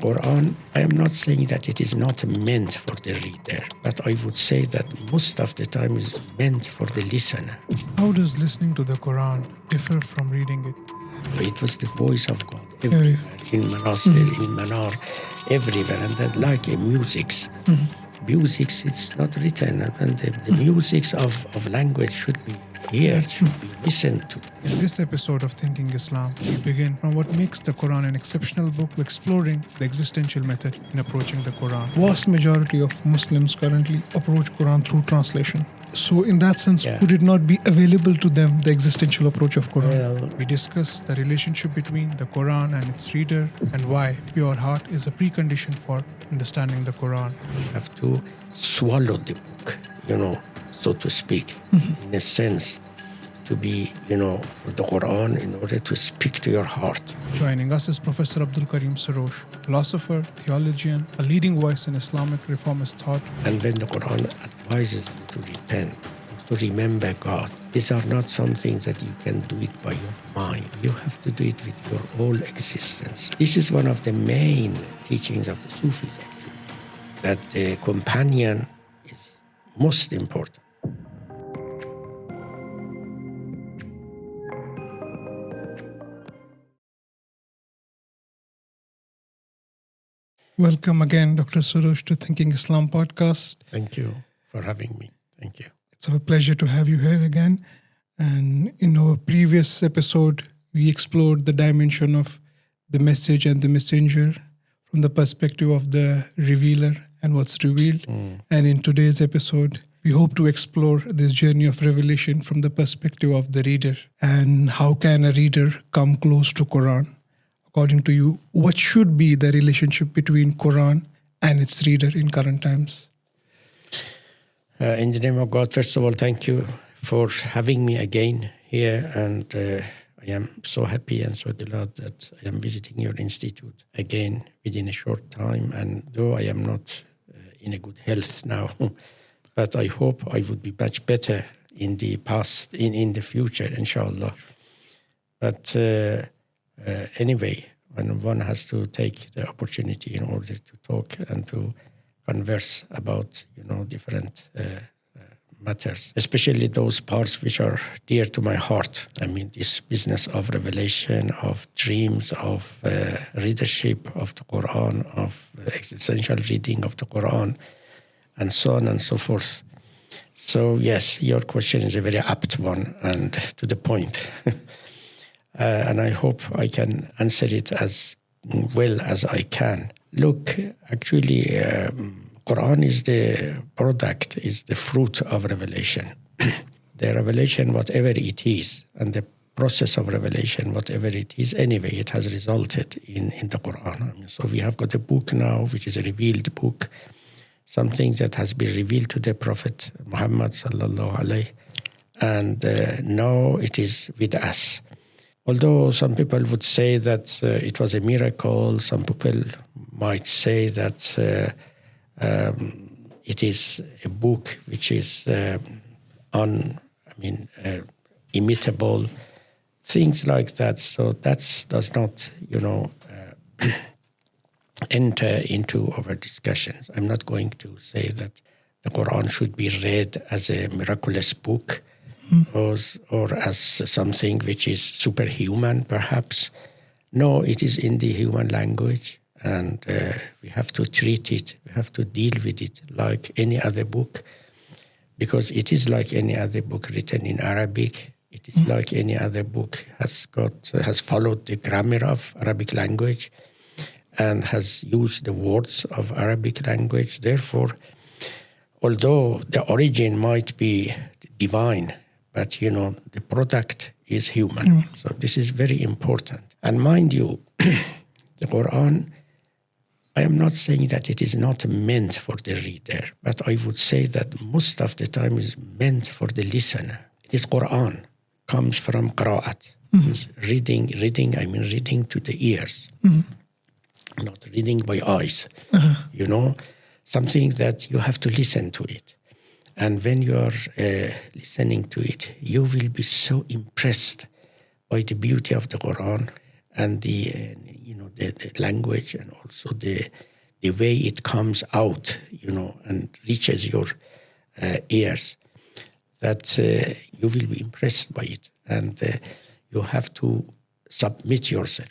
Qur'an, I am not saying that it is not meant for the reader, but I would say that most of the time is meant for the listener. How does listening to the Quran differ from reading it? It was the voice of God everywhere, in Manasir, in Manar, everywhere, and that's like musics. Musics, it's not written, and the musics of language should be heard, should be listened to. In this episode of Thinking Islam, we begin from what makes the Quran an exceptional book, exploring the existential method in approaching the Quran. Vast majority of Muslims currently approach Quran through translation. So in that sense, would it not be available to them, the existential approach of Quran? Well, we discuss the relationship between the Quran and its reader, and why pure heart is a precondition for understanding the Quran. you have to swallow the book, so to speak, in a sense, to be, for the Quran in order to speak to your heart. Joining us is Professor Abdolkarim Soroush, philosopher, theologian, a leading voice in Islamic reformist thought. And when the Quran advises you to repent, to remember God, these are not some things that you can do it by your mind. You have to do it with your whole existence. This is one of the main teachings of the Sufis, actually, that the companion is most important. Welcome again, Dr. Soroush, to Thinking Islam podcast. Thank you for having me. Thank you. It's a pleasure to have you here again. And in our previous episode, we explored the dimension of the message and the messenger from the perspective of the revealer and what's revealed. And in today's episode, we hope to explore this journey of revelation from the perspective of the reader. And how can a reader come close to Quran? According to you, what should be the relationship between Quran and its reader in current times? In the name of God, first of all, thank you for having me again here. And I am so happy and so glad that I am visiting your institute again within a short time. And though I am not in a good health now, but I hope I would be much better in the past, in the future, inshallah. But anyway, when one has to take the opportunity in order to talk and to converse about, different matters, especially those parts which are dear to my heart. I mean, this business of revelation, of dreams, of readership of the Quran, of existential reading of the Quran, and so on and so forth. So, yes, your question is a very apt one and to the point. And I hope I can answer it as well as I can. Look, actually, Quran is the product, is the fruit of revelation. The revelation, whatever it is, and the process of revelation, whatever it is, anyway, it has resulted in the Quran. So we have got a book now, which is a revealed book, something that has been revealed to the Prophet Muhammad sallallahu alaihi, and now it is with us. Although some people would say that it was a miracle, some people might say that it is a book which is imitable, things like that. So that does not, enter into our discussions. I'm not going to say that the Quran should be read as a miraculous book, or as something which is superhuman, perhaps. No, it is in the human language, and we have to treat it, we have to deal with it like any other book, because it is like any other book written in Arabic. It is like any other book, has followed the grammar of Arabic language and has used the words of Arabic language. Therefore, although the origin might be divine, but, the product is human. So this is very important. And mind you, the Quran, I am not saying that it is not meant for the reader, but I would say that most of the time is meant for the listener. It is Quran, comes from qira'at. Reading to the ears, not reading by eyes. Something that you have to listen to it. And when you are listening to it, you will be so impressed by the beauty of the Quran and the the language and also the way it comes out, and reaches your ears, that you will be impressed by it, and you have to submit yourself.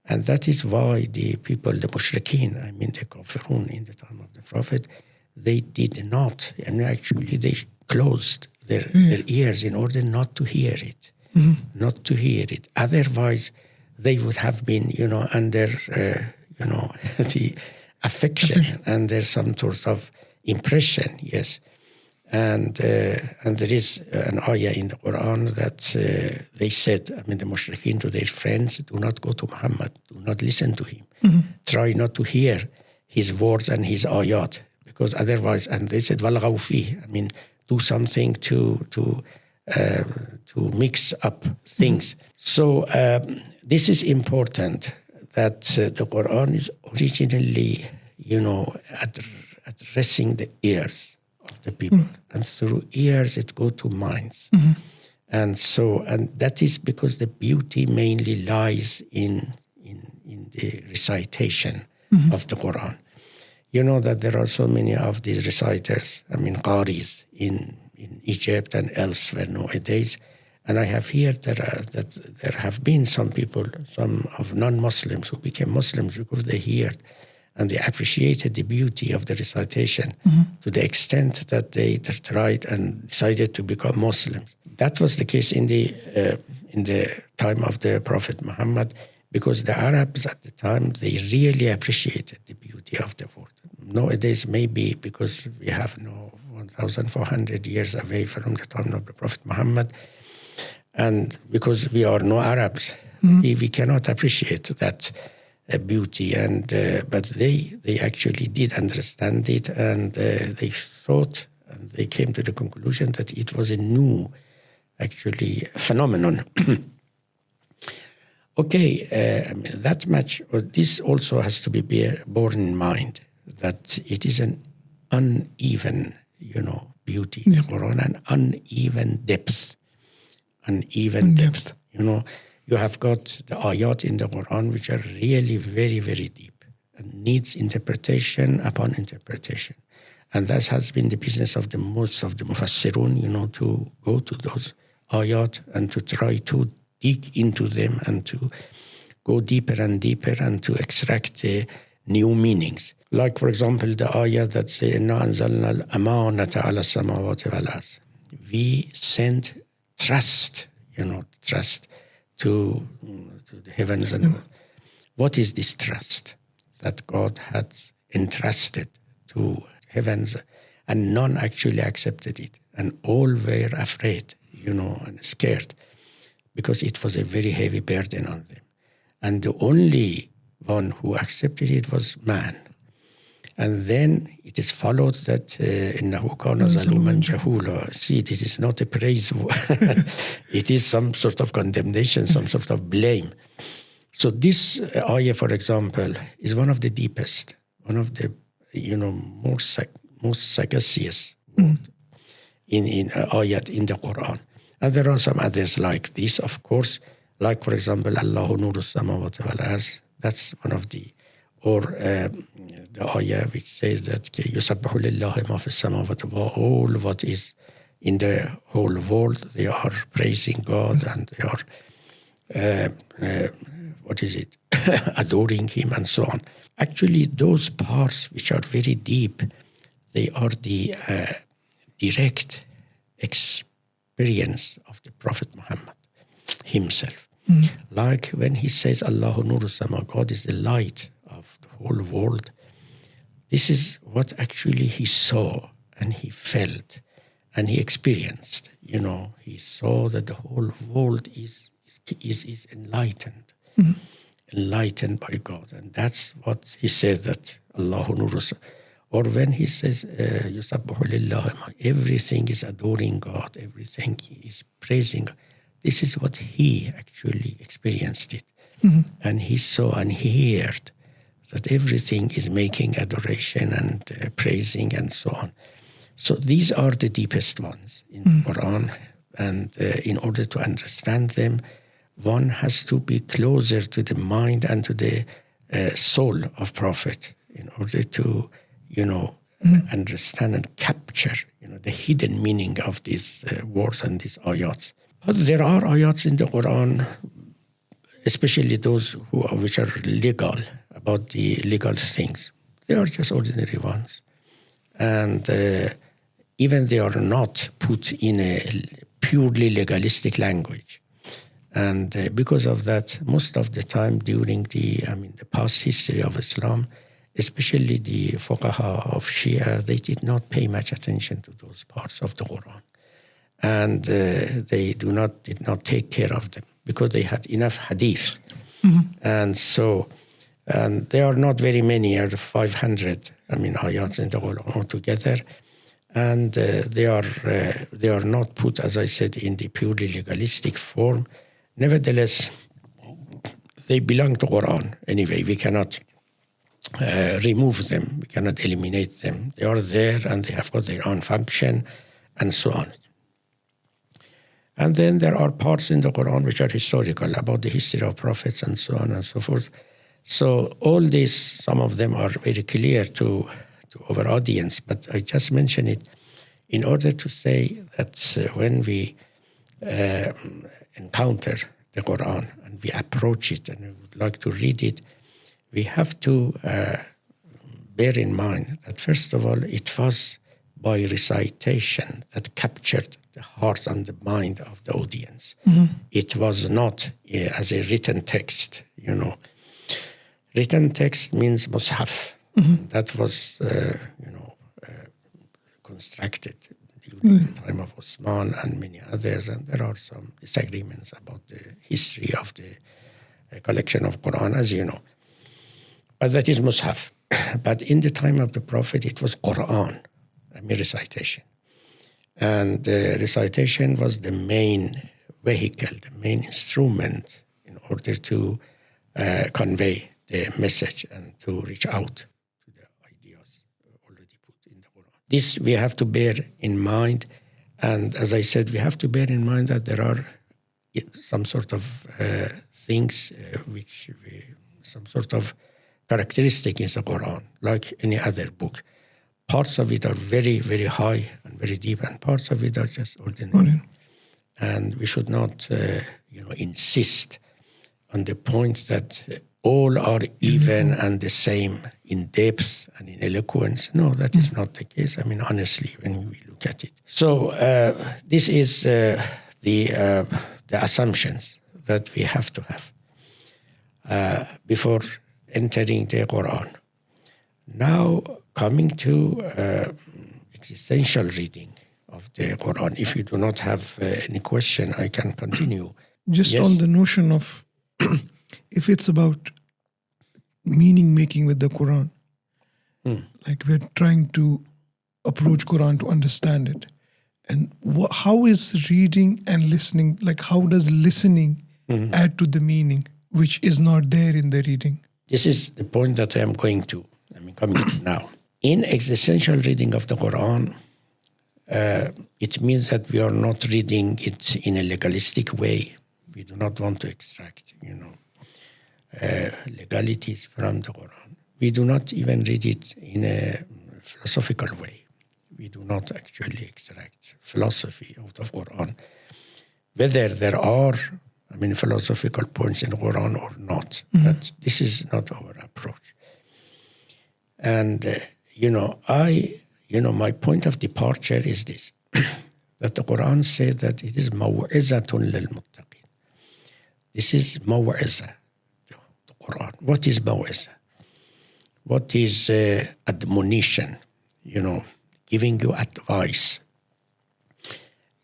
And that is why the people, the mushrikeen, the kafirun in the time of the Prophet, they did not, and actually they closed their ears in order not to hear it, not to hear it. Otherwise, they would have been, under, the affection, under some sort of impression, yes. And there is an ayah in the Quran that they said, the mushrikeen to their friends, do not go to Muhammad, do not listen to him. Try not to hear his words and his ayat, because otherwise, and they said, وَالْغَوْ فِيهِ, do something to mix up things. So this is important, that the Quran is originally, addressing the ears of the people, and through ears it goes to minds. And that is because the beauty mainly lies in the recitation of the Quran. You know that there are so many of these reciters, qaris, in Egypt and elsewhere nowadays. And I have heard that there have been some people, some of non-Muslims who became Muslims because they heard and they appreciated the beauty of the recitation to the extent that they tried and decided to become Muslims. That was the case in the time of the Prophet Muhammad, because the Arabs at the time, they really appreciated the beauty of the word. Nowadays, maybe because we have 1,400 years away from the time of the Prophet Muhammad, and because we are no Arabs, we cannot appreciate that beauty. And but they actually did understand it, and they thought, and they came to the conclusion that it was a new, actually, phenomenon. Okay, that much. This also has to be borne in mind, that it is an uneven, beauty in the Quran, an uneven depth. Uneven depth. You have got the ayat in the Quran which are really very, very deep and needs interpretation upon interpretation. And that has been the business of the most of the mufassirun, to go to those ayat and to try to dig into them and to go deeper and deeper and to extract the new meanings. Like, for example, the ayah that says, إِنَّا أَنزَلْنَا الْأَمَانَةَ عَلَى السَّمَاوَاتِ وَالْأَرْضِ. We sent trust, trust to the heavens and earth. What is this trust that God had entrusted to heavens, and none actually accepted it, and all were afraid, and scared, because it was a very heavy burden on them. And the only one who accepted it was man. And then it is followed that إِنَّهُ كَانَ ظَلُومًا جَهُولًا. See, this is not a praise. It is some sort of condemnation, some sort of blame. So this ayah, for example, is one of the deepest, one of the most sagacious word in ayat in the Quran. And there are some others like this, of course, like, for example, Allahu nuru samawati wal ardh. That's one of the, or the ayah which says that yusabbihu lillahi ma fi samawati wa, all what is in the whole world, they are praising God, and they are, adoring Him, and so on. Actually, those parts which are very deep, they are the direct experience of the Prophet Muhammad himself. Like when he says, Allahu nuru sama, God is the light of the whole world. This is what actually he saw and he felt and he experienced. He saw that the whole world is enlightened, enlightened by God. And that's what he said, that Allahu nuru sama. Or when he says, Yusabbihu lillahi, everything is adoring God, everything is praising God. This is what he actually experienced it. And he saw and he heard that everything is making adoration and praising and so on. So these are the deepest ones in the Quran. And in order to understand them, one has to be closer to the mind and to the soul of Prophet, in order to, understand and capture, the hidden meaning of these words and these ayats. But there are ayats in the Quran, especially those which are legal, about the legal things. They are just ordinary ones. And even they are not put in a purely legalistic language. And because of that, most of the time during the past history of Islam, especially the fuqaha of Shia, they did not pay much attention to those parts of the Quran. And they did not take care of them because they had enough hadith. And there are not very many, are 500, ayats in the Quran altogether. And they are not put, as I said, in the purely legalistic form. Nevertheless, they belong to Quran. Anyway, we cannot remove them. We cannot eliminate them. They are there and they have got their own function and so on. And then there are parts in the Quran which are historical, about the history of prophets and so on and so forth. So all these, some of them are very clear to our audience, but I just mention it in order to say that when we encounter the Quran and we approach it and we would like to read it, we have to bear in mind that, first of all, it was by recitation that captured the heart and the mind of the audience. It was not as a written text, Written text means mushaf. That was, constructed during the time of Osman and many others, and there are some disagreements about the history of the collection of Quran, as you know. But that is mushaf. But in the time of the Prophet, it was Quran, recitation. And recitation was the main vehicle, the main instrument in order to convey the message and to reach out to the ideas already put in the Quran. This we have to bear in mind. And as I said, we have to bear in mind that there are some sort of things some sort of characteristic in the Quran, like any other book. Parts of it are very, very high and very deep, and parts of it are just ordinary. And we should not, insist on the point that all are even and the same in depth and in eloquence. No, that is not the case. Honestly, when we look at it. So this is the assumptions that we have to have before entering the Quran. Now, coming to existential reading of the Quran. If you do not have any question, I can continue. Just on the notion of if it's about meaning making with the Quran, like we're trying to approach Quran to understand it, and how is reading and listening, like how does listening add to the meaning which is not there in the reading? This is the point that I am coming to now. In existential reading of the Quran, it means that we are not reading it in a legalistic way. We do not want to extract, legalities from the Quran. We do not even read it in a philosophical way. We do not actually extract philosophy out of Quran. Whether there are, philosophical points in the Quran or not, but this is not our approach. And, my point of departure is this, that the Quran says that it is maw'iẓa lil-muttaqin. This is maw'iẓa, the Quran. What is maw'iẓa? What is admonition? Giving you advice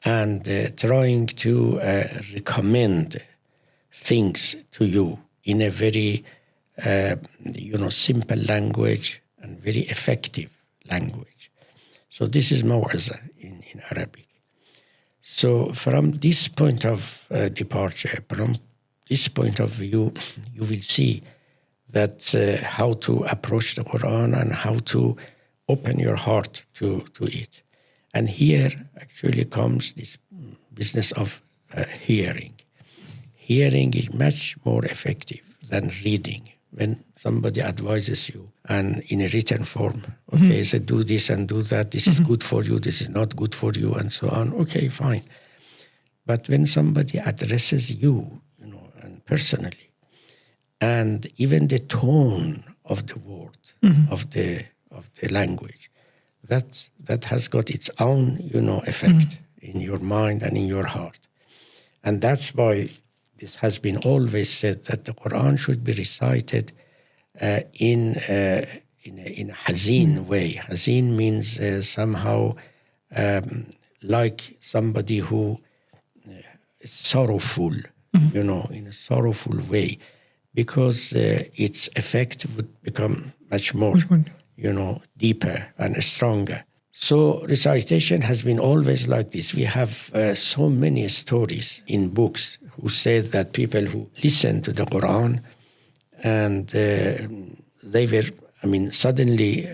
and trying to recommend things to you in a very, simple language and very effective language. So this is maw'iẓa in Arabic. So from this point of departure, from this point of view, you will see that how to approach the Quran and how to open your heart to it. And here actually comes this business of hearing. Hearing is much more effective than reading. when somebody advises you and in a written form, okay, so do this and do that, this is good for you, this is not good for you, and so on, okay, fine. But when somebody addresses you, and personally, and even the tone of the word, of the language, that has got its own, effect in your mind and in your heart. And that's why this has been always said that the Quran should be recited in a hazin way. Hazin means somehow like somebody who is sorrowful, in a sorrowful way, because its effect would become much more, deeper and stronger. So recitation has been always like this. We have so many stories in books who say that people who listen to the Quran and they were, suddenly,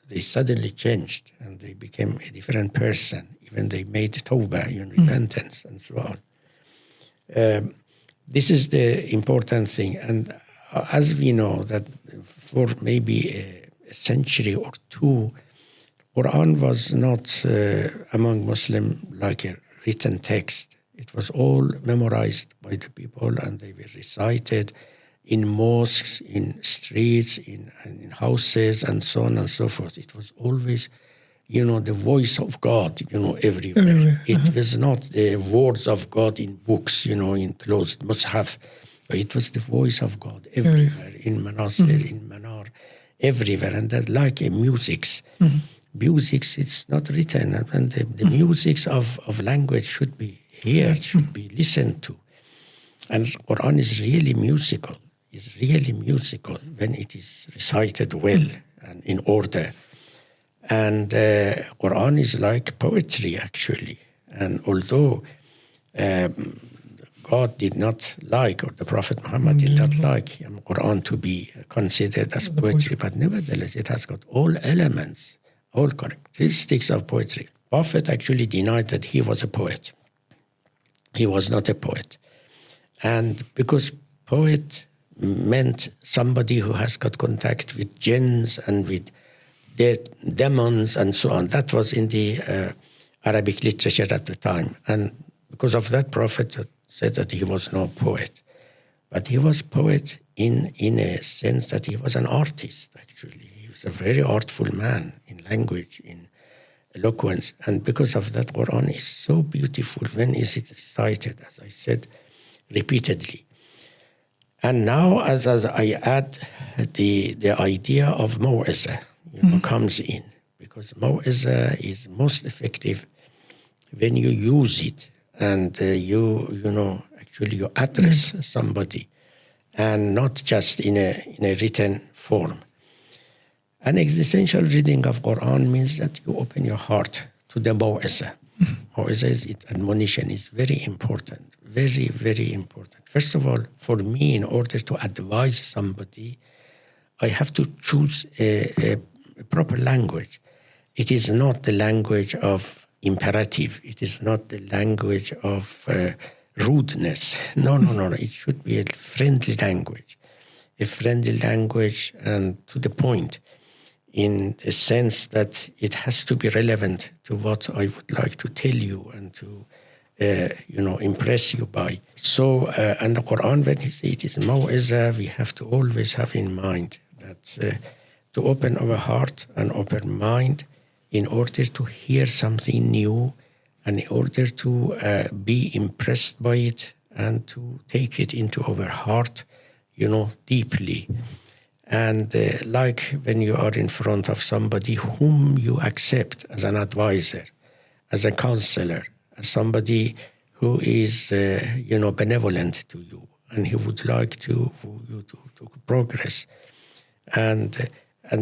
they suddenly changed and they became a different person. Even they made tawbah, repentance and so on. This is the important thing. And as we know that for maybe a century or two, Quran was not among Muslims like a written text. It was all memorized by the people and they were recited in mosques, in streets, in houses, and so on and so forth. It was always, the voice of God, everywhere. It was not the words of God in books, in closed mushaf. It was the voice of God everywhere, in manasir, in manar, everywhere. And that like a musics. Musics, it's not written. And the musics of language should be heard, should be listened to. And Quran is really musical. It's really musical when it is recited well and in order. And Quran is like poetry, actually. And although God did not like, or the Prophet Muhammad did not like Quran to be considered as poetry, but nevertheless, it has got all elements, all characteristics of poetry. Prophet actually denied that he was a poet. He was not a poet. And because poet meant somebody who has got contact with jinns and with their demons and so on. That was in the Arabic literature at the time. And because of that, Prophet said that he was no poet. But he was poet in a sense that he was an artist, actually. He was a very artful man in language, in eloquence. And because of that, Quran is so beautiful when is it recited, as I said, repeatedly. And now, as I add the idea of maw'iẓa, comes in, because maw'iẓa is most effective when you use it and actually you address somebody, and not just in a written form. An existential reading of Quran means that you open your heart to the maw'iẓa. Maw'iẓa is its admonition is very important, very, very important. First of all, for me, in order to advise somebody, I have to choose a proper language. It is not the language of imperative. It is not the language of rudeness. No. It should be a friendly language. A friendly language and to the point, in the sense that it has to be relevant to what I would like to tell you and to impress you by. So, and the Quran, when you say it is maw'iẓa, we have to always have in mind that to open our heart and open mind in order to hear something new and in order to be impressed by it and to take it into our heart, deeply. And like when you are in front of somebody whom you accept as an advisor, as a counselor, as somebody who is, benevolent to you, and he would like for you to progress. And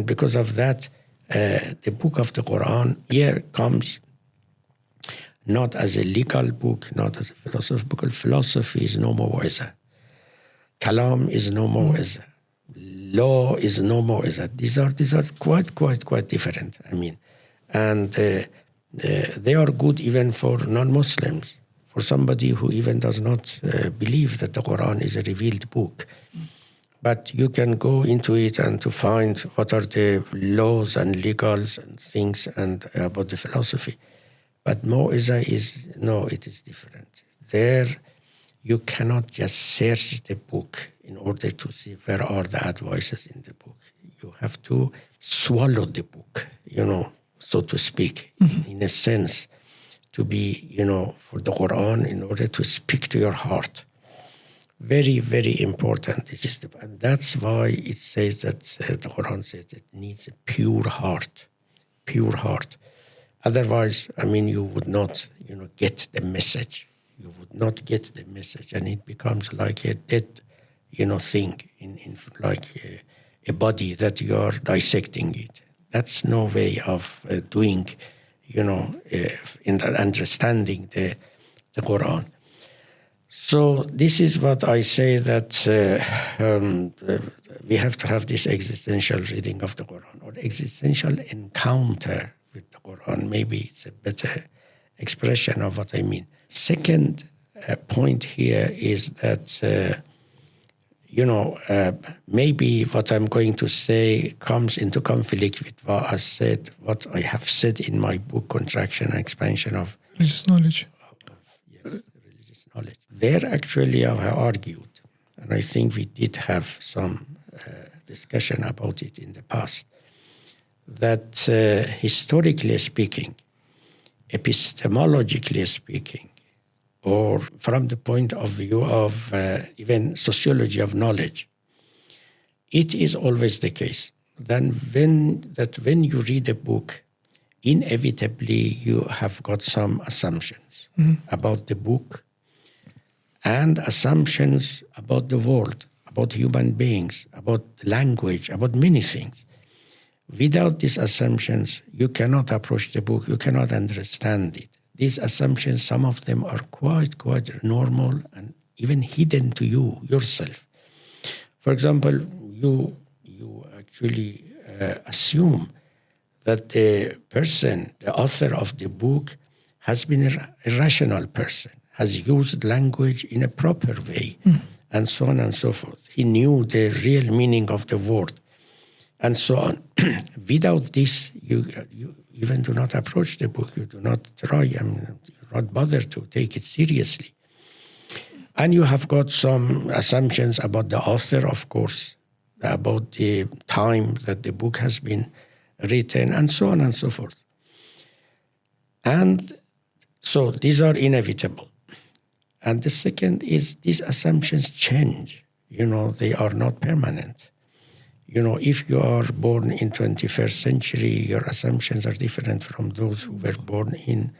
because of that, the book of the Quran here comes not as a legal book, not as a philosophical. Philosophy is no maw'iẓa. Kalam is no maw'iẓa. Law is no maw'iẓa. These are quite different. And they are good even for non-Muslims, for somebody who even does not believe that the Quran is a revealed book. But you can go into it and to find what are the laws and legals and things and about the philosophy. But maw'iẓa it is different. There, you cannot just search the book in order to see where are the advices in the book. You have to swallow the book, so to speak, in a sense, to be, for the Qur'an in order to speak to your heart. Very, very important. And that's why it says that the Qur'an says it needs a pure heart. Pure heart. Otherwise, you would not, get the message. You would not get the message, and it becomes like a dead, thing in like a body that you are dissecting it. That's no way of doing, in understanding the Quran. So this is what I say that we have to have this existential reading of the Quran, or existential encounter with the Quran. Maybe it's a better expression of what I mean. Second point here is that, maybe what I'm going to say comes into conflict with what I have said in my book, Contraction and Expansion of Religious Knowledge. Religious knowledge. There, actually, I argued, and I think we did have some discussion about it in the past, that historically speaking, epistemologically speaking, or from the point of view of even sociology of knowledge, it is always the case that when you read a book, inevitably you have got some assumptions about the book and assumptions about the world, about human beings, about language, about many things. Without these assumptions, you cannot approach the book, you cannot understand it. These assumptions, some of them are quite normal and even hidden to you yourself. For example, you actually assume that the person, the author of the book, has been a rational person, has used language in a proper way, and so on and so forth. He knew the real meaning of the word, and so on. Without this, you even do not approach the book. You do not try, you do not bother to take it seriously. And you have got some assumptions about the author, of course, about the time that the book has been written, and so on and so forth. And so these are inevitable. And the second is these assumptions change. They are not permanent. If you are born in 21st century, your assumptions are different from those who were born in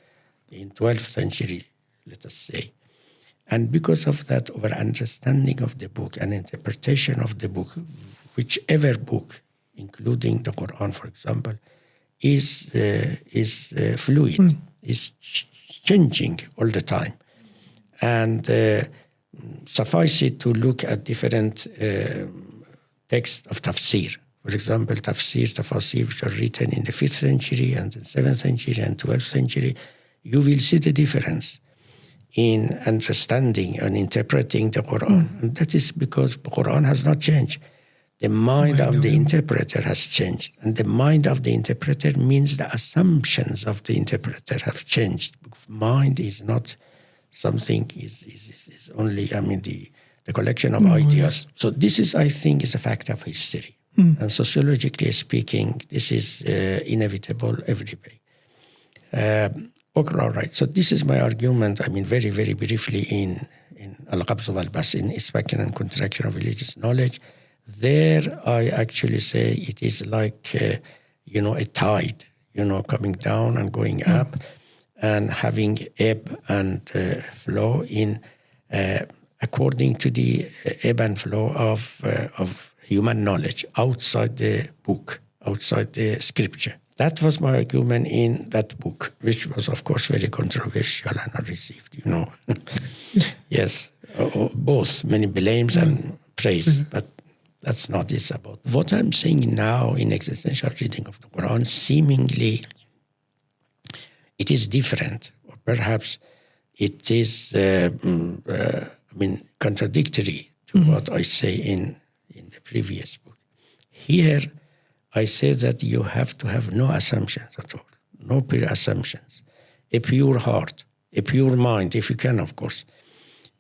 12th century, let us say. And because of that, our understanding of the book and interpretation of the book, whichever book, including the Quran, for example, is fluid, is changing all the time. And suffice it to look at different texts of tafsir. For example, tafsir, which are written in the 5th century and the 7th century and 12th century, you will see the difference in understanding and interpreting the Quran. And that is because the Quran has not changed. The mind of the interpreter has changed. And the mind of the interpreter means the assumptions of the interpreter have changed. Because mind is not something, is only, the collection of ideas. So this is, I think, is a fact of history. And sociologically speaking, this is inevitable every day. Okay, all right. So this is my argument, very, very briefly in Al-Qabz wal-Bas, in expansion and contraction of religious knowledge. There I actually say it is like, a tide, coming down and going up and having ebb and flow in according to the ebb and flow of human knowledge outside the book, outside the scripture. That was my argument in that book, which was, of course, very controversial and unreceived, Yes, both many blames and praise, but that's not it's about. What I'm saying now in existential reading of the Quran, seemingly it is different, or perhaps it is, contradictory to what I say in the previous book. Here, I say that you have to have no assumptions at all, no pre-assumptions, a pure heart, a pure mind, if you can, of course.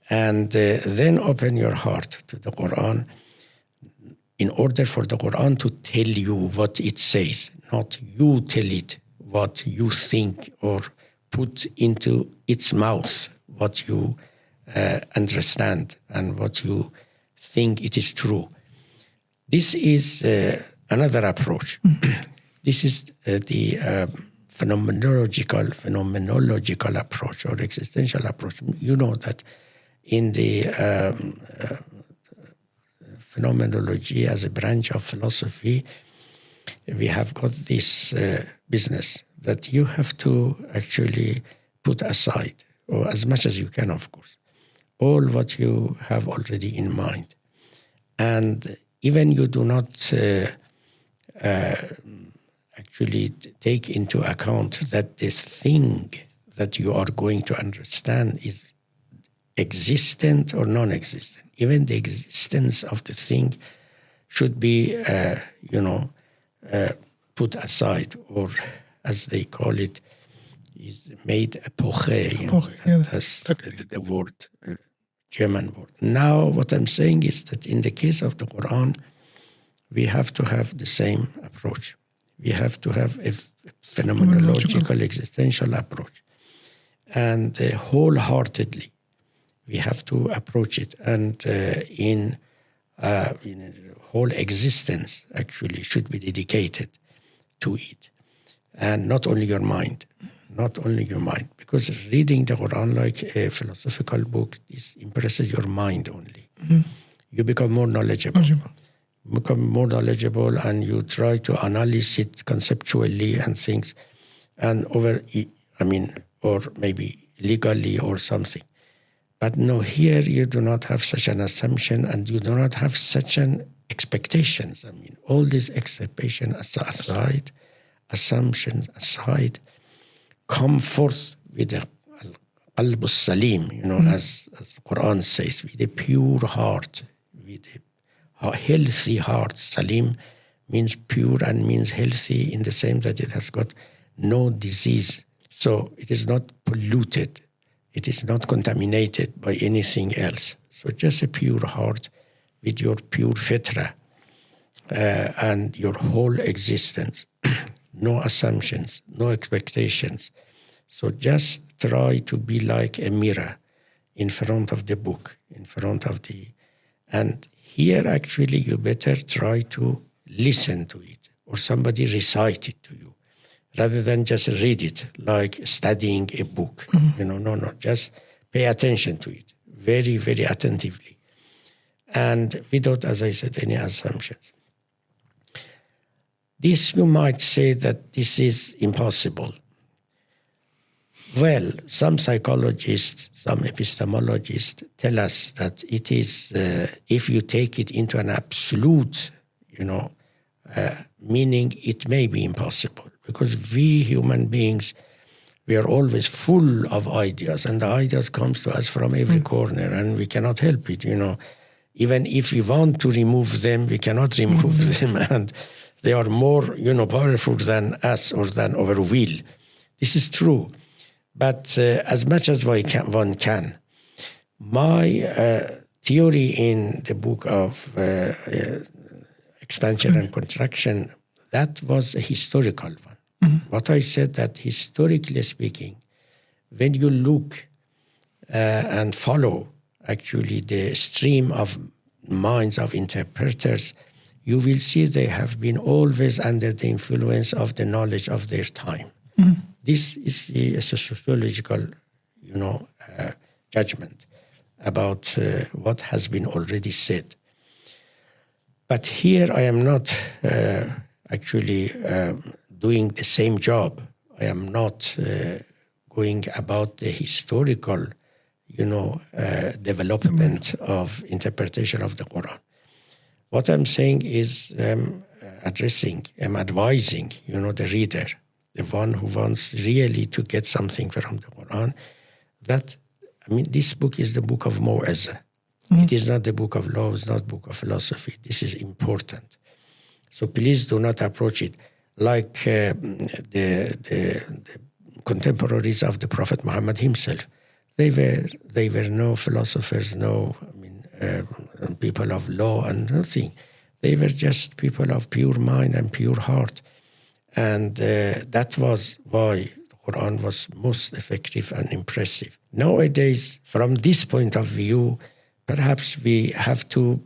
And then open your heart to the Qur'an in order for the Qur'an to tell you what it says, not you tell it what you think or put into its mouth what you understand and what you think it is true. This is another approach. This is the phenomenological approach or existential approach. You know that in the phenomenology as a branch of philosophy, we have got this business that you have to actually put aside, or as much as you can, of course, all what you have already in mind. And even you do not actually take into account that this thing that you are going to understand is existent or non-existent. Even the existence of the thing should be, put aside, or as they call it, is made epoche. That's the word, German word. Now, what I'm saying is that in the case of the Quran, we have to have the same approach. We have to have a phenomenological, existential approach. And wholeheartedly, we have to approach it. And in whole existence, actually, should be dedicated to it. And not only your mind. Not only your mind. Because reading the Quran like a philosophical book, this impresses your mind only. Mm-hmm. You become more knowledgeable. Become more knowledgeable, and you try to analyze it conceptually and things, and or maybe legally or something. But no, here you do not have such an assumption, and you do not have such an expectations. All these expectations aside, assumptions aside, come forth with the qalb salim, as the Quran says, with a pure heart, with a healthy heart. Salim means pure and means healthy in the sense that it has got no disease. So it is not polluted. It is not contaminated by anything else. So just a pure heart with your pure fitra and your whole existence. No assumptions, no expectations. So just try to be like a mirror in front of the book, in front of the... And here, actually, you better try to listen to it, or somebody recite it to you, rather than just read it like studying a book. Mm-hmm. No, just pay attention to it very, very attentively, and without, as I said, any assumptions. This, you might say that this is impossible. Well, some psychologists, some epistemologists tell us that it is, if you take it into an absolute, meaning, it may be impossible. Because we human beings, we are always full of ideas, and the ideas comes to us from every corner, and we cannot help it, Even if we want to remove them, we cannot remove them, and they are more, powerful than us or than our will. This is true. But as much as one can, my theory in the book of Expansion and Contraction, that was a historical one. Mm-hmm. What I said, that historically speaking, when you look and follow actually the stream of minds of interpreters, you will see they have been always under the influence of the knowledge of their time. Mm-hmm. This is a sociological, judgment about what has been already said. But here I am not actually doing the same job. I am not going about the historical, development of interpretation of the Quran. What I'm saying is I'm advising, the reader, the one who wants really to get something from the Quran, that, this book is the book of maw'iẓa. It is not the book of law, it's not book of philosophy. This is important. So please do not approach it like the contemporaries of the Prophet Muhammad himself. They were no philosophers, no people of law and nothing. They were just people of pure mind and pure heart. And that was why the Quran was most effective and impressive. Nowadays, from this point of view, perhaps we have to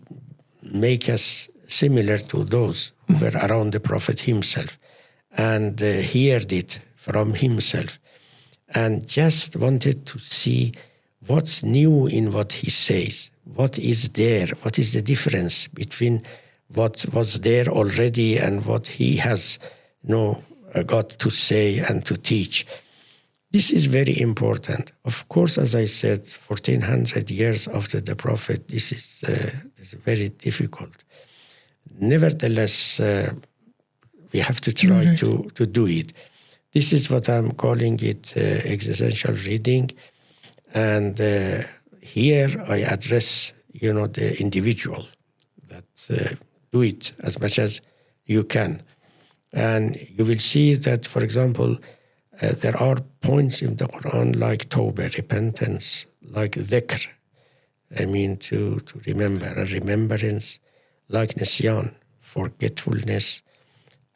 make us similar to those who were around the Prophet himself and heard it from himself and just wanted to see what's new in what he says, what is there, what is the difference between what was there already and what he has got to say and to teach. This is very important. Of course, as I said, 1400 years after the Prophet, this is very difficult. Nevertheless, we have to try to do it. This is what I'm calling it existential reading. And here I address, the individual that do it as much as you can. And you will see that, for example, there are points in the Quran like tawbah, repentance, like dhikr, to remember, and remembrance, like nisyan, forgetfulness,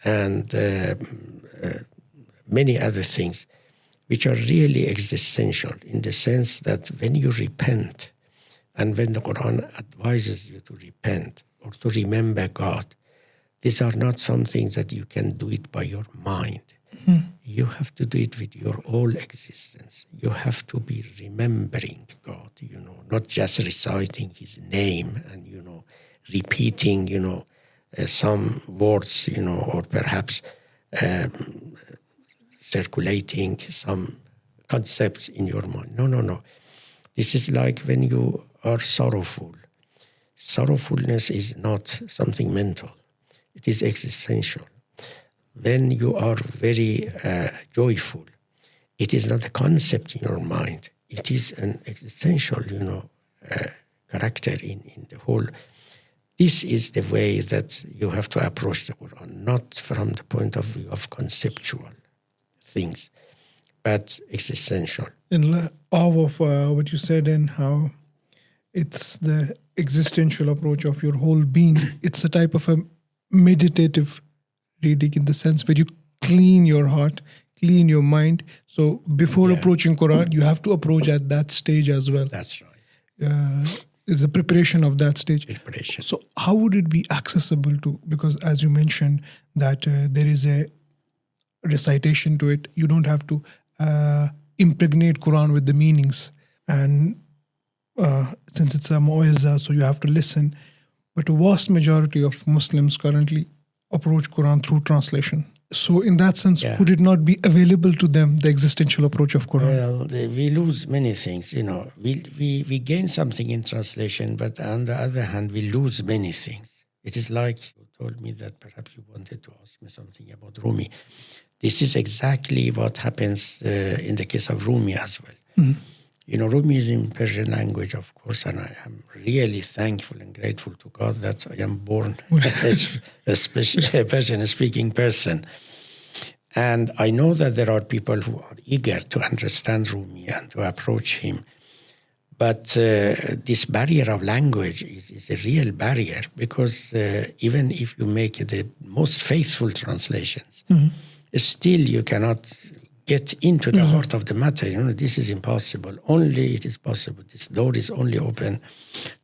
and many other things, which are really existential in the sense that when you repent, and when the Quran advises you to repent or to remember God, these are not some things that you can do it by your mind. You have to do it with your whole existence. You have to be remembering God, not just reciting his name and, repeating, some words, or perhaps circulating some concepts in your mind. No. This is like when you are sorrowful. Sorrowfulness is not something mental. It is existential. When you are very joyful, it is not a concept in your mind. It is an existential, character in the whole. This is the way that you have to approach the Quran, not from the point of view of conceptual things, but existential. In awe of what you said and how it's the existential approach of your whole being, it's a type of a meditative reading in the sense where you clean your heart, clean your mind. So before approaching Quran, you have to approach at that stage as well. That's right. It's the preparation of that stage. Preparation. So how would it be accessible to, because as you mentioned that there is a recitation to it, you don't have to impregnate Quran with the meanings. And since it's a maw'iẓa, so you have to listen. But a vast majority of Muslims currently approach Quran through translation. So in that sense, would it not be available to them, the existential approach of Quran? Well, we lose many things, We gain something in translation, but on the other hand, we lose many things. It is like you told me that perhaps you wanted to ask me something about Rumi. This is exactly what happens in the case of Rumi as well. Mm-hmm. Rumi is in Persian language, of course, and I am really thankful and grateful to God that I am born a Persian-speaking person. And I know that there are people who are eager to understand Rumi and to approach him. But this barrier of language is a real barrier because even if you make the most faithful translations, still you cannot get into the heart of the matter. This is impossible. Only it is possible. This door is only open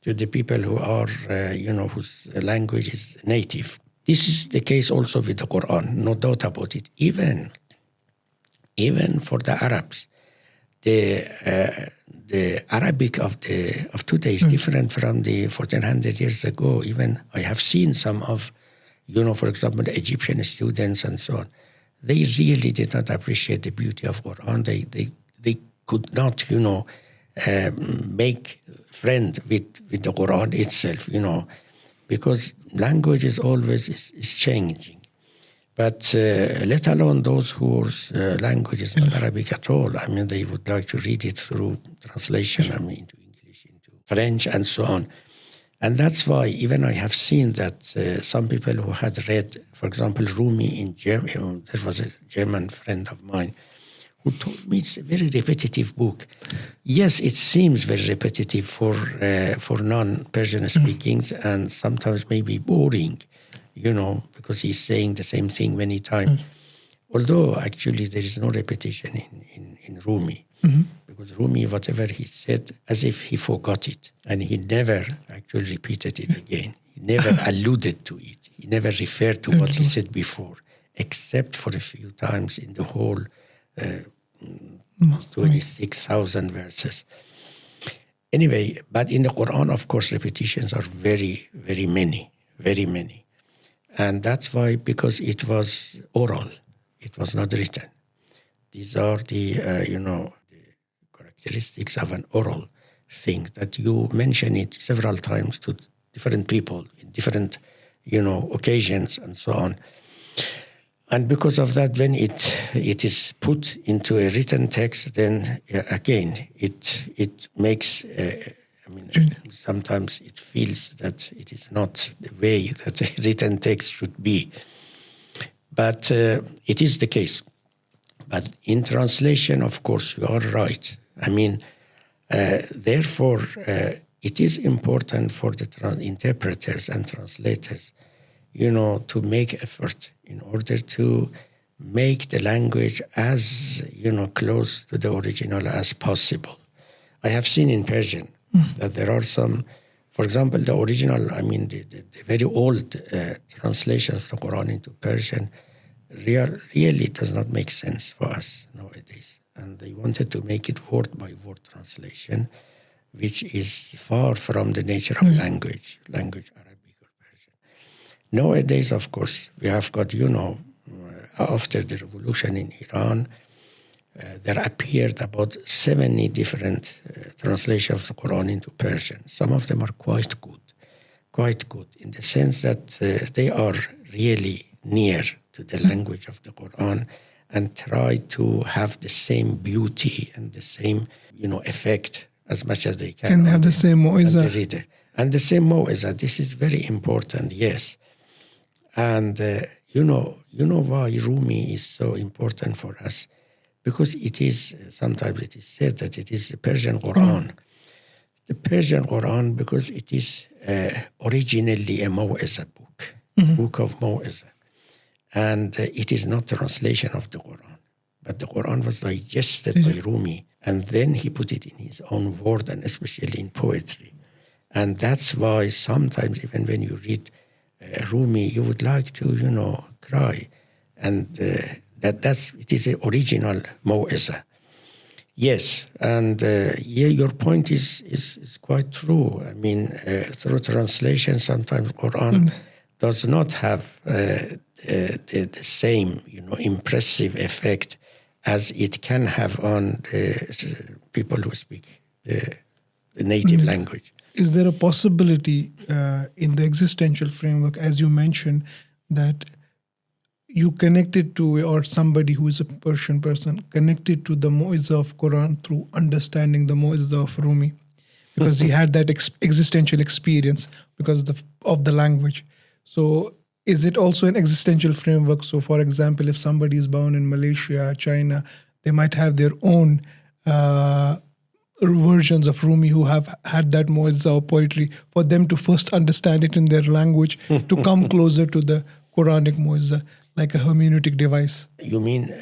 to the people who are, whose language is native. This is the case also with the Quran, no doubt about it. Even for the Arabs, the Arabic of today is different from the 1400 years ago. Even I have seen some of, for example, the Egyptian students and so on. They really did not appreciate the beauty of Quran. They could not, make friend with the Quran itself, because language is always is changing. But let alone those whose language is not Arabic at all. They would like to read it through translation, into English, into French, and so on. And that's why even I have seen that some people who had read, for example, Rumi in German, there was a German friend of mine who told me it's a very repetitive book. Yes, it seems very repetitive for non-Persian speakings and sometimes maybe boring, because he's saying the same thing many times. Although actually there is no repetition in Rumi. Because Rumi, whatever he said, as if he forgot it. And he never actually repeated it again. He never alluded to it. He never referred to what he said before, except for a few times in the whole 26,000 verses. Anyway, but in the Quran, of course, repetitions are very, very many, very many. And that's why, because it was oral, it was not written. These are the characteristics of an oral thing, that you mention it several times to different people in different, occasions and so on. And because of that, when it is put into a written text, then again, it makes, sometimes it feels that it is not the way that a written text should be. But it is the case. But in translation, of course, you are right. Therefore, it is important for the interpreters and translators, to make effort in order to make the language as, close to the original as possible. I have seen in Persian that there are some, for example, the original, the very old translations of the Quran into Persian really does not make sense for us nowadays. And they wanted to make it word-by-word translation, which is far from the nature of language Arabic or Persian. Nowadays, of course, we have got, after the revolution in Iran, there appeared about 70 different translations of the Quran into Persian. Some of them are quite good, in the sense that they are really near to the language of the Quran and try to have the same beauty and the same, effect as much as they can. And have the same maw'iẓa. The reader. And the same maw'iẓa. This is very important, yes. And you know why Rumi is so important for us? Because it is, sometimes it is said that it is the Persian Qur'an. The Persian Qur'an, because it is originally a maw'iẓa book, book of maw'iẓa. And it is not a translation of the Quran. But the Quran was digested by Rumi. And then he put it in his own word, and especially in poetry. And that's why sometimes, even when you read Rumi, you would like to, cry. And it is an original maw'iẓa. Yes, and your point is quite true. Through translation, sometimes Quran does not have the same, impressive effect as it can have on the people who speak the native language. Is there a possibility in the existential framework, as you mentioned, that you connected to, or somebody who is a Persian person, connected to the maw'iẓa of Quran through understanding the maw'iẓa of Rumi? Because he had that existential experience because of the language. So is it also an existential framework? So, for example, if somebody is born in Malaysia, China, they might have their own versions of Rumi who have had that maw'iẓa or poetry, for them to first understand it in their language, to come closer to the Quranic maw'iẓa, like a hermeneutic device. You mean,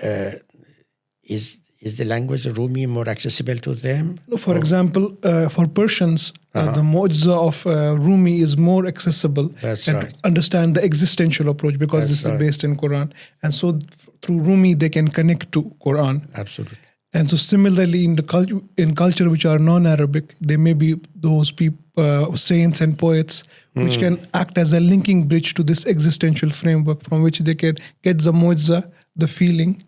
is the language of Rumi more accessible to them? No, for example, for Persians, the maw'iẓa of Rumi is more accessible. That's and right. Understand the existential approach, because this is based in Quran. And so through Rumi, they can connect to Quran. Absolutely. And so similarly, in culture which are non-Arabic, there may be those people, saints and poets, which can act as a linking bridge to this existential framework, from which they can get the maw'iẓa, the feeling,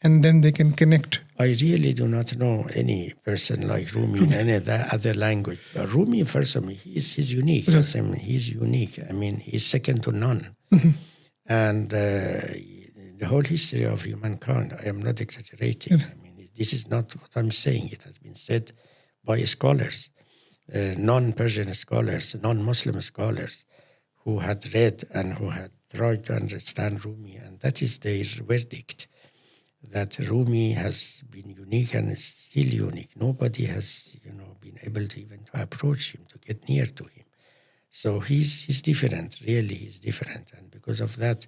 and then they can connect. I really do not know any person like Rumi in any other language. But Rumi, first of all, he's unique. Yes. He's unique. He's second to none. And the whole history of humankind, I am not exaggerating. This is not what I'm saying. It has been said by scholars non-Persian scholars, non-Muslim scholars who had read and who had tried to understand Rumi, and that is their verdict, that Rumi has been unique and is still unique. Nobody has, been able to even to approach him, to get near to him. So he's different, really he's different. And because of that,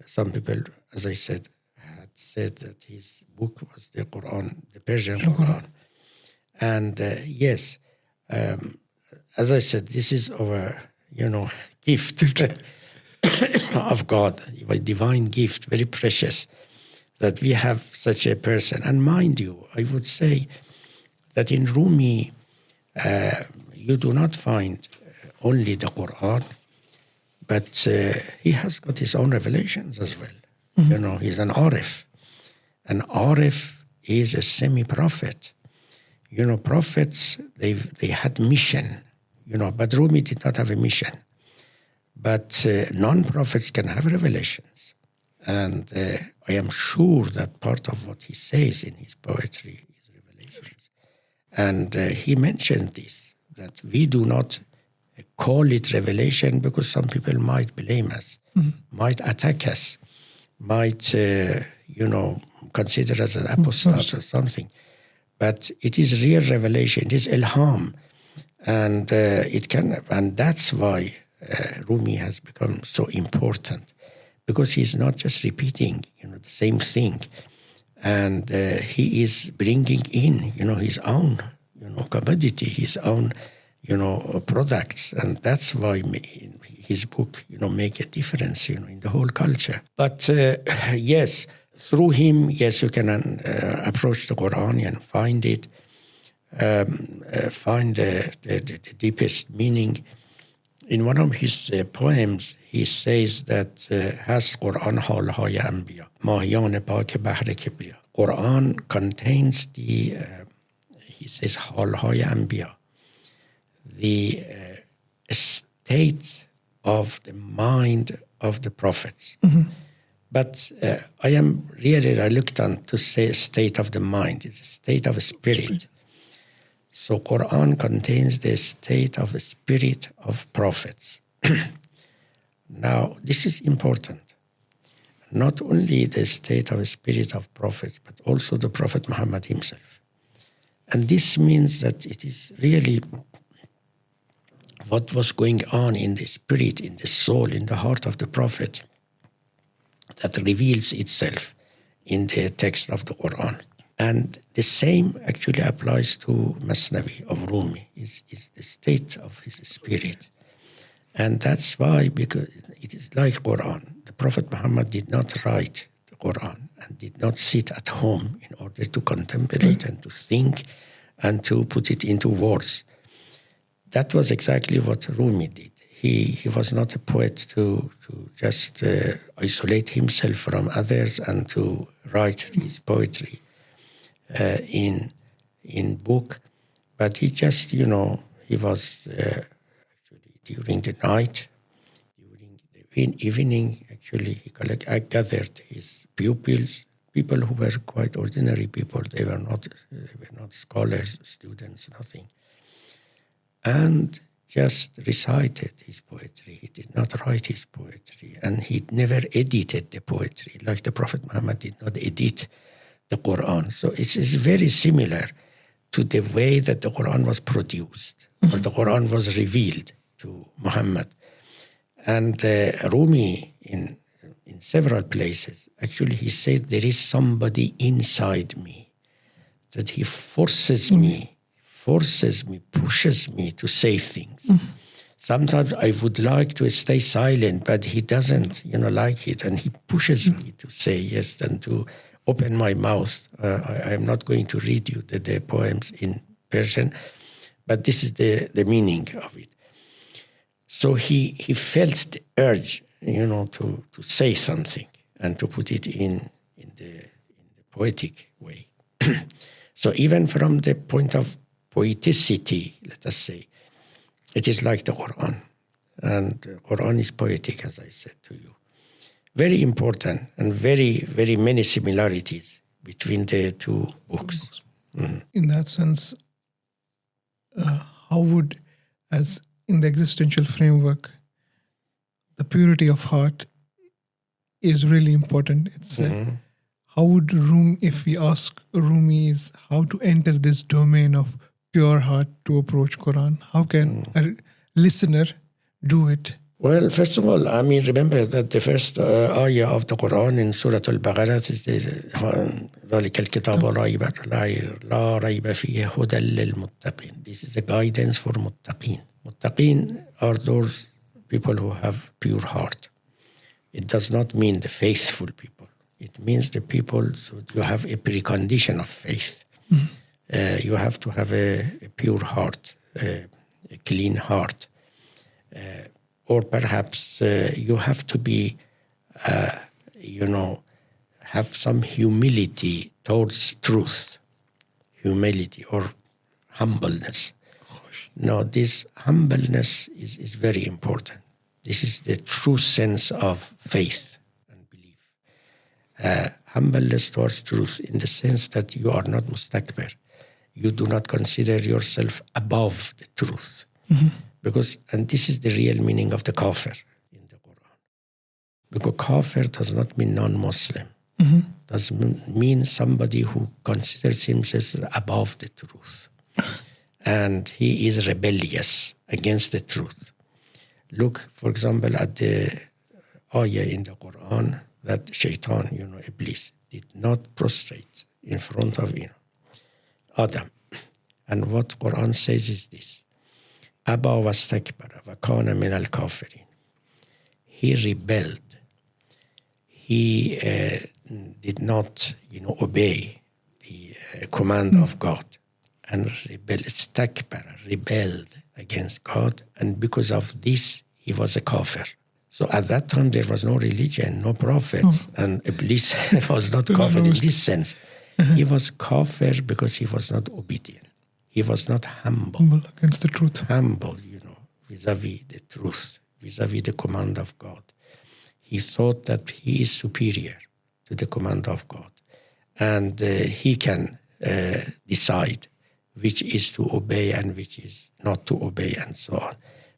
some people, as I said, had said that his book was the Qur'an, the Persian Qur'an. And yes, as I said, this is our, gift of God, a divine gift, very precious, that we have such a person. And mind you, I would say that in Rumi, you do not find only the Qur'an, but he has got his own revelations as well. Mm-hmm. He's an arif. An arif is a semi-prophet. Prophets, they had mission, but Rumi did not have a mission. But non-prophets can have revelations. And I am sure that part of what he says in his poetry is revelations. And he mentioned this, that we do not call it revelation because some people might blame us, might attack us, might, consider us an apostate or something. But it is real revelation, it is ilham. And and that's why Rumi has become so important, because he's not just repeating, the same thing. And he is bringing in, his own, commodity, his own, products. And that's why his book, make a difference, in the whole culture. But yes, through him, yes, you can approach the Quran and find it, find the deepest meaning. In one of his poems, he says that has Quran halhay anbiya, mahiyan pak bahr kibriya. Quran contains the, he says, halhay anbiya, the state of the mind of the prophets. Mm-hmm. But I am really reluctant to say state of the mind. It's a state of spirit. So Quran contains the state of the spirit of prophets. Now, this is important. Not only the state of the spirit of prophets, but also the Prophet Muhammad himself. And this means that it is really what was going on in the spirit, in the soul, in the heart of the Prophet that reveals itself in the text of the Quran. And the same actually applies to Mathnawi of Rumi, is the state of his spirit. And that's why, because it is like Quran. The Prophet Muhammad did not write the Quran and did not sit at home in order to contemplate and to think and to put it into words. That was exactly what Rumi did. He was not a poet to just isolate himself from others and to write his poetry in book, but he just, he was actually during the night, during the evening, actually, he gathered his pupils, people who were quite ordinary people. They were not scholars, students, nothing, and just recited his poetry. He did not write his poetry, and he never edited the poetry, like the Prophet Muhammad did not edit the Quran. So it's very similar to the way that the Quran was produced, or the Quran was revealed to Muhammad. And Rumi, in several places, actually he said, there is somebody inside me, that he forces me, pushes me to say things. Sometimes I would like to stay silent, but he doesn't, like it, and he pushes me to say yes and to open my mouth. I am not going to read you the poems in Persian, but this is the meaning of it. So he felt the urge, to say something and to put it in the poetic way. So even from the point of poeticity, let us say, it is like the Quran. And the Quran is poetic, as I said to you. Very important and very, very many similarities between the two books. Mm-hmm. In that sense, how would, as in the existential framework, the purity of heart is really important. It's how would if we ask Rumi, is how to enter this domain of pure heart to approach Quran? How can a listener do it? Well, first of all, I mean, remember that the first ayah of the Quran in Surah Al-Baqarah is ذَلِكَ الْكِتَابُ لَا رَيْبَ فِيهِ هُدًى لِلْمُتَّقِينَ. This is the guidance for muttaqeen. Muttaqeen are those people who have pure heart. It does not mean the faithful people. It means the people, so you have a precondition of faith. You have to have a pure heart, a clean heart. Or perhaps you have to be, have some humility towards truth. Humility or humbleness. Now, this humbleness is very important. This is the true sense of faith and belief. Humbleness towards truth in the sense that you are not mustakbir. You do not consider yourself above the truth. And this is the real meaning of the kafir in the Quran. Because kafir does not mean non-Muslim. Does mean somebody who considers himself above the truth. And he is rebellious against the truth. Look, for example, at the ayah in the Quran that shaitan, Iblis, did not prostrate in front of Adam. And what Quran says is this: Aba wastakbara wa kana min al-kafirin. He rebelled. He did not, obey the command of God. And rebelled against God, and because of this, he was a kafir. So at that time, there was no religion, no prophet, and Iblis was not kafir in this sense. He was kafir because he was not obedient. He was not humble against the truth. Humble, vis-a-vis the truth, vis-a-vis the command of God. He thought that he is superior to the command of God, and he can decide which is to obey and which is not to obey, and so on.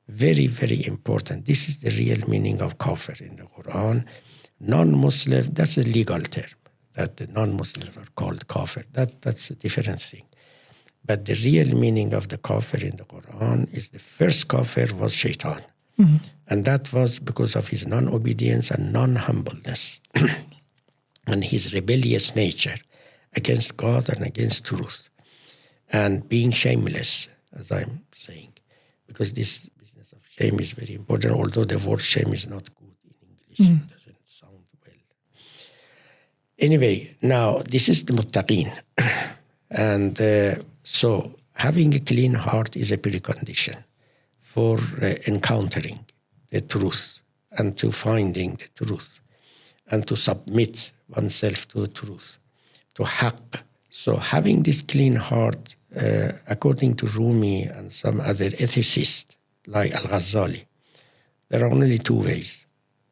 Very, very important. This is the real meaning of kafir in the Quran. Non-Muslim, that's a legal term, that the non-Muslims are called kafir. That's a different thing. But the real meaning of the kafir in the Quran is the first kafir was shaitan. And that was because of his non-obedience and non-humbleness and his rebellious nature against God and against truth. And being shameless, as I'm saying, because this business of shame is very important, although the word shame is not good in English. It doesn't sound well. Anyway, now this is the muttaqeen. And so having a clean heart is a precondition for encountering the truth and to finding the truth and to submit oneself to truth, to haqq. So having this clean heart, according to Rumi and some other ethicists like Al-Ghazali, there are only two ways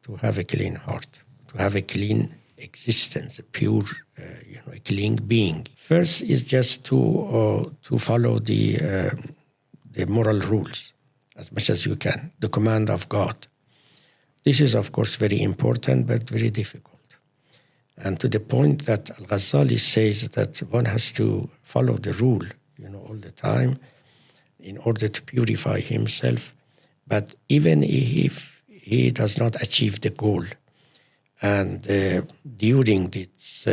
to have a clean heart, to have a clean existence, a pure, a clean being. First is just to follow the moral rules as much as you can, the command of God. This is, of course, very important, but very difficult. And to the point that Al-Ghazali says that one has to follow the rule, all the time in order to purify himself. But even if he does not achieve the goal, and during this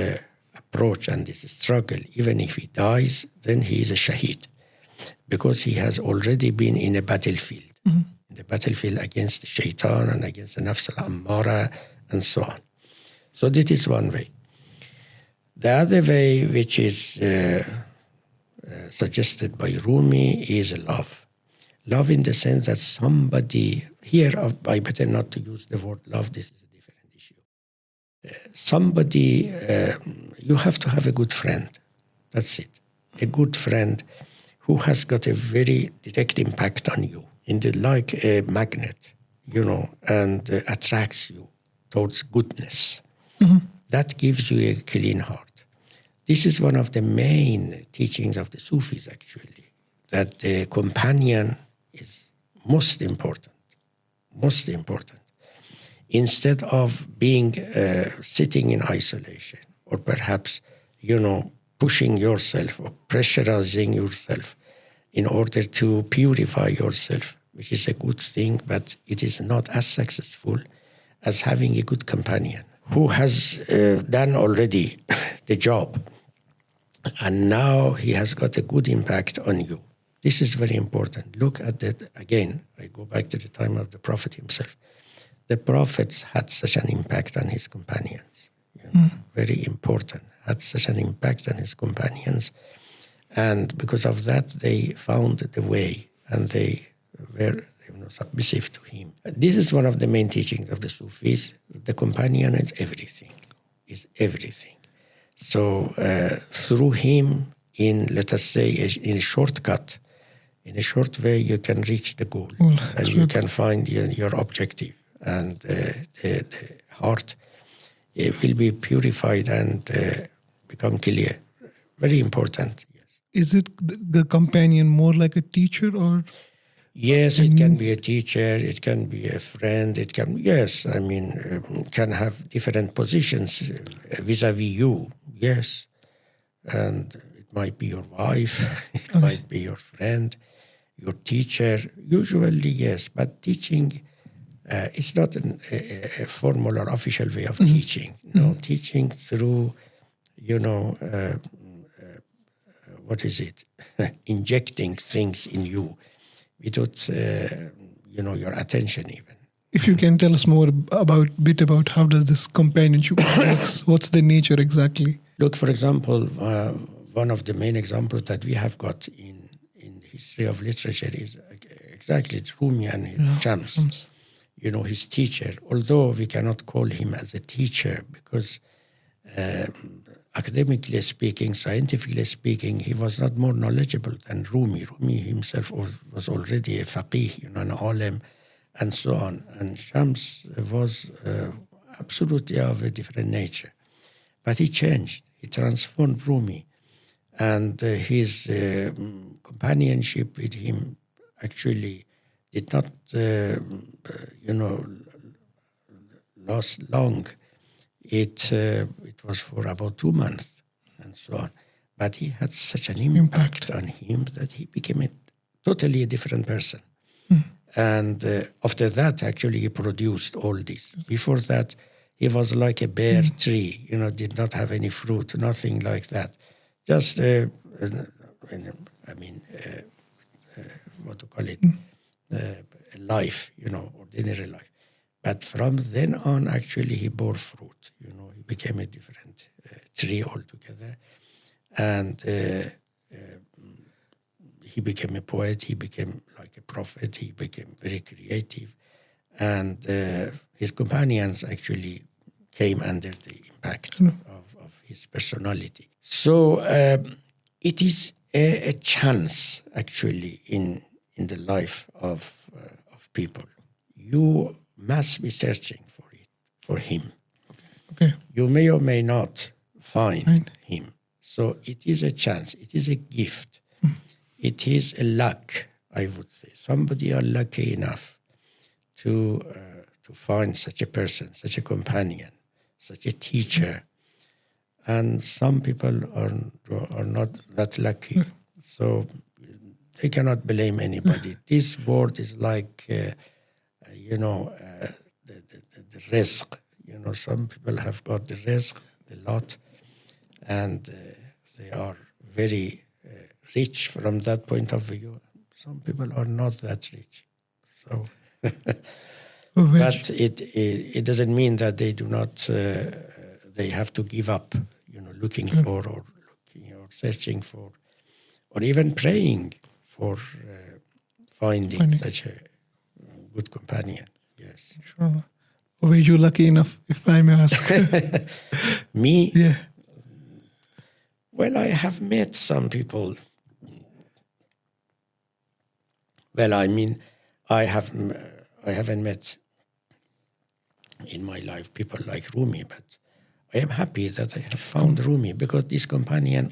approach and this struggle, even if he dies, then he is a shaheed, because he has already been in a battlefield, in the battlefield against the shaitan and against the nafs al-ammara and so on. So this is one way. The other way, which is suggested by Rumi, is love. Love in the sense that somebody, here I better not to use the word love, this is a different issue. Somebody, you have to have a good friend. That's it. A good friend who has got a very direct impact on you, like a magnet, and attracts you towards goodness. That gives you a clean heart. This is one of the main teachings of the Sufis, actually. that the companion is most important, most important. Instead of being sitting in isolation, or perhaps, pushing yourself or pressurizing yourself in order to purify yourself, which is a good thing, but it is not as successful as having a good companion who has done already the job, and now he has got a good impact on you. This is very important. Look at that again. I go back to the time of the Prophet himself. The prophets had such an impact on his companions. Very important. Had such an impact on his companions. And because of that, they found the way and they were submissive to him. This is one of the main teachings of the Sufis. The companion is everything. So through him, let us say, in a shortcut, in a short way, you can reach the goal. And you can find your objective. And the heart will be purified and become clear. Very important. Yes. Is it the companion more like a teacher or? Yes, it can be a teacher, it can be a friend, can have different positions vis-a-vis you, yes. And it might be your wife, it might be your friend, your teacher, usually yes, but teaching, it's not a formal or official way of teaching. No, teaching through, injecting things in you without, your attention even. If you can tell us more about how does this companionship works, what's the nature exactly? Look, for example, one of the main examples that we have got in the history of literature is exactly Rumi and Shams. His teacher, although we cannot call him as a teacher because academically speaking, scientifically speaking, he was not more knowledgeable than Rumi. Rumi himself was already a faqih, an alim, and so on. And Shams was absolutely of a different nature. But he changed. He transformed Rumi. And his companionship with him actually did not, last long. It was for about 2 months and so on. But he had such an impact on him that he became a totally different person. And after that, actually, he produced all this. Before that, he was like a bare tree, did not have any fruit, nothing like that. Just, what to call it, a life, ordinary life. But from then on, actually, he bore fruit. He became a different tree altogether. And he became a poet. He became like a prophet. He became very creative. And his companions actually came under the impact of his personality. So it is a chance, actually, in the life of people. You must be searching for him. Okay. You may or may not find him. So it is a chance. It is a gift. It is a luck, I would say. Somebody are lucky enough to find such a person, such a companion, such a teacher. And some people are not that lucky. So they cannot blame anybody. This world is like, the risk. Some people have got the risk, the lot, and they are very rich from that point of view. Some people are not that rich. So, but it doesn't mean that they do not. They have to give up. Looking for or searching for, or even praying for finding such a good companion. Yes. Sure. Were you lucky enough, if I may ask? Me? Yeah. Well, I have met some people. Well, I haven't met in my life people like Rumi, but I am happy that I have found Rumi because this companion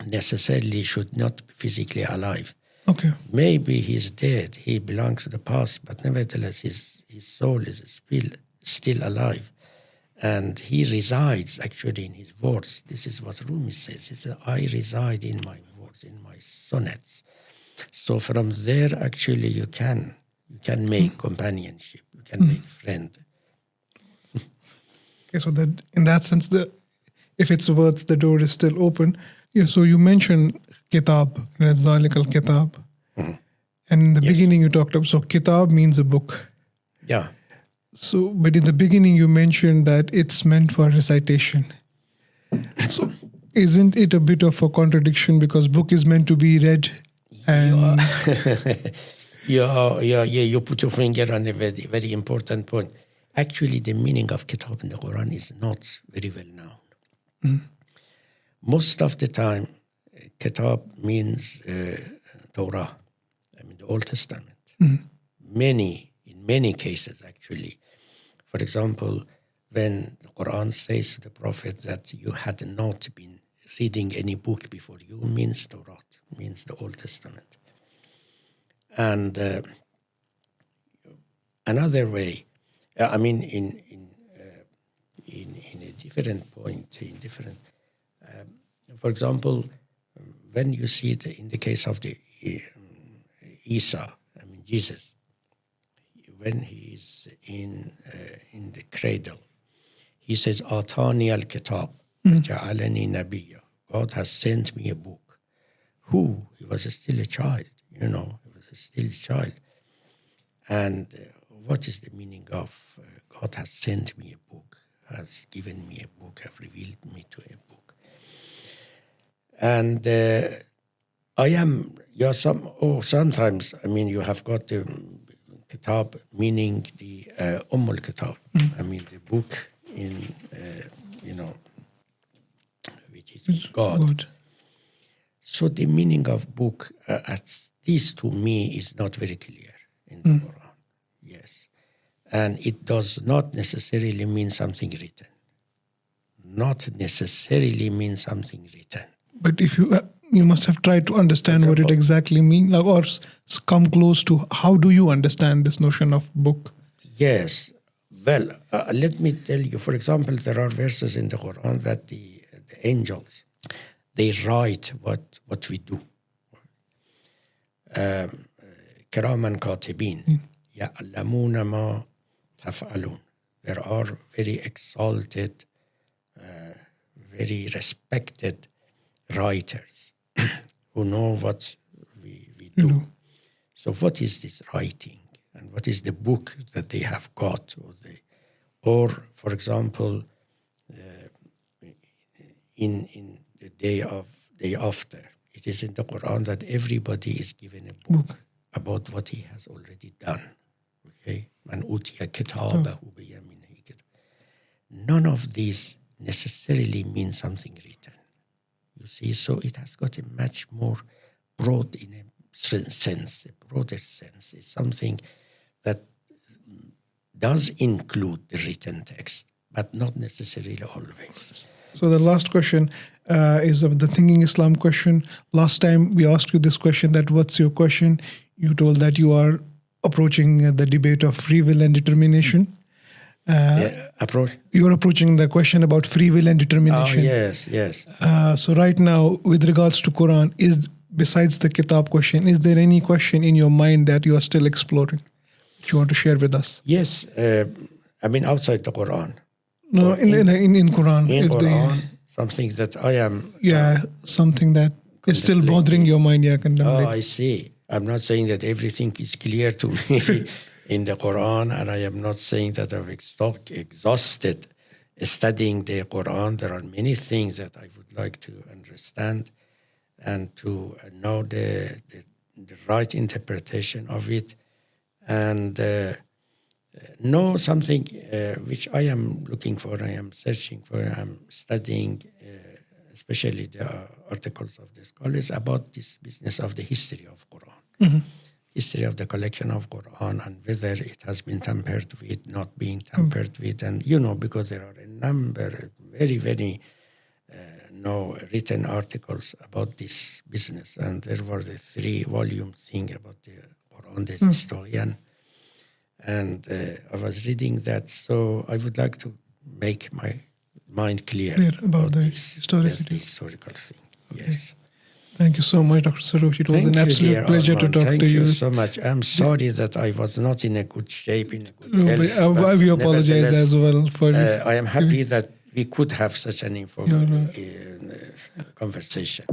necessarily should not be physically alive. Okay. Maybe he's dead, he belongs to the past, but nevertheless his soul is still alive. And he resides actually in his words. This is what Rumi says. He says, I reside in my words, in my sonnets. So from there, actually, you can make companionship. You can make friend. Okay, so that in that sense, if it's words, the door is still open. Yeah. So you mentioned Kitab, Zalikal Kitab, and in the beginning you talked about. So Kitab means a book. Yeah. So, but in the beginning you mentioned that it's meant for recitation. So, isn't it a bit of a contradiction because book is meant to be read? And you put your finger on a very, very important point. Actually, the meaning of Kitab in the Quran is not very well known. Most of the time, Kitab means Torah, the Old Testament. In many cases, actually. For example, when the Quran says to the Prophet that you had not been reading any book before you, means Torah, means the Old Testament. And another way, in a different point, for example, when you see it in the case of the Isa, Jesus, when he is in the cradle, he says, "Atani al-Kitab, ja'alani nabiyya." God has sent me a book. Who? He was still a child. He was still a child. And what is the meaning of God has sent me a book, has given me a book, have revealed me to a book? And sometimes, you have got the Kitab, meaning the Kitab. The book in, which is God. So the meaning of book, at least to me, is not very clear in the Quran. Yes. And it does not necessarily mean something written. Not necessarily mean something written. But if you must have tried to understand what it exactly means, or come close to how do you understand this notion of book? Yes. Well, let me tell you, for example, there are verses in the Quran that the angels, they write what we do. Kiraman katibin, ya'lamuna ma taf'alun. There are very exalted, very respected writers who know what we do. So what is this writing? And what is the book that they have got? Or for example, in the day after, it is in the Quran that everybody is given a book about what he has already done. Okay? Man utiya kitabahu biyaminihi. None of these necessarily mean something written. You see, so it has got a much more broad in a sense, a broader sense. It's something that does include the written text, but not necessarily always. So the last question is of the Thinking Islam question. Last time we asked you this question, that what's your question? You told that you are approaching the debate of free will and determination. You're approaching the question about free will and determination. Yes. So right now, with regards to Quran, besides the Kitab question, is there any question in your mind that you are still exploring, that you want to share with us? Yes. Outside the Quran. No, in Quran. In Quran, something that I am... something that is still bothering your mind. I see. I'm not saying that everything is clear to me in the Quran, and I am not saying that I've exhausted studying the Quran. There are many things that I would like to understand and to know the right interpretation of it, and know something which I am looking for, I am searching for, I'm studying, especially the articles of the scholars about this business of the history of Quran. History of the collection of Quran, and whether it has been tampered with, not being tampered with, and because there are a number, very, very written articles about this business, and there was a 3-volume thing about the Quran, the historian, and I was reading that. So I would like to make my mind clear about the this, historicity. the historical thing. Okay. Yes. Thank you so much, Dr. Soroush. It was an absolute pleasure to talk Thank to you. Thank you so much. I'm sorry that I was not in a good shape, in a good health. We apologize as well for I am happy that we could have such an informative conversation.